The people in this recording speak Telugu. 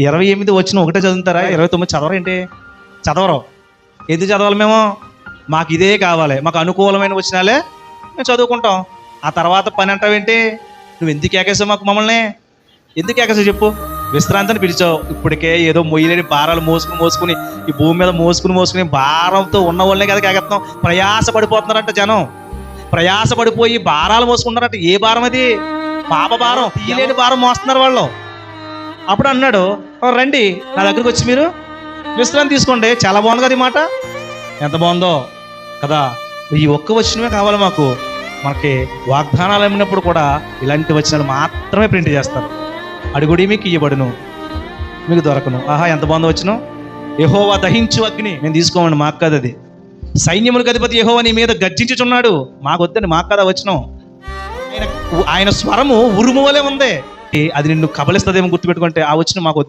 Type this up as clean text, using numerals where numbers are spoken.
28 వచ్చిన ఒకటే చదువుతారా? 29 చదవరేంటి? చదవరు. ఎందుకు చదవాలి మేము? మాకు ఇదే కావాలి, మాకు అనుకూలమైన వచనాలే మేము చదువుకుంటాం. ఆ తర్వాత పని అంటావేంటి? నువ్వు ఎందుకు ఏకేసావు మాకు? మమ్మల్ని ఎందుకు ఏకేసావు చెప్పు? విశ్రాంతిని పిలిచావు, ఇప్పటికే ఏదో మొయ్యలేని భారాలు మోసుకుని ఈ భూమి మీద మోసుకుని భారంతో ఉన్న వాళ్ళనే కదా కేకెత్తాం. ప్రయాస పడిపోతున్నారంట జనం, ప్రయాస పడిపోయి భారాలు మోసుకుంటారంట. ఏ భారం అది? పాప భారం, తీయలేని భారం మోస్తున్నారు వాళ్ళు. అప్పుడు అన్నాడు, రండి నా దగ్గరికి వచ్చి మీరు విశ్రాంతి తీసుకోండి. చాలా బాగుంది కదా ఈ మాట, ఎంత బాగుందో కదా. ఈ ఒక్క వచనమే కావాలి మాకు. మనకి వాగ్దానాలు అమ్మినప్పుడు కూడా ఇలాంటి వచనాలు మాత్రమే ప్రింట్ చేస్తారు. అడుగుడి మీకు ఇయ్యబడును, మీకు దొరకను. ఆహా, ఎంత బాగుందో వచనం. యెహోవా దహించు అగ్ని. మేము తీసుకోమండి, మాకు కాదు అది. సైన్యములకు అధిపతి యెహోవా నీ మీద గర్జించుచున్నాడు. మాకు వద్దండి, మాకు కదా వచనం. ఆయన స్వరము ఉరుము వలె ఉంది. అది నిన్ను కబలిస్తుందేమో గుర్తుపెట్టుకుంటే ఆ వచనం మాకు వద్దండి.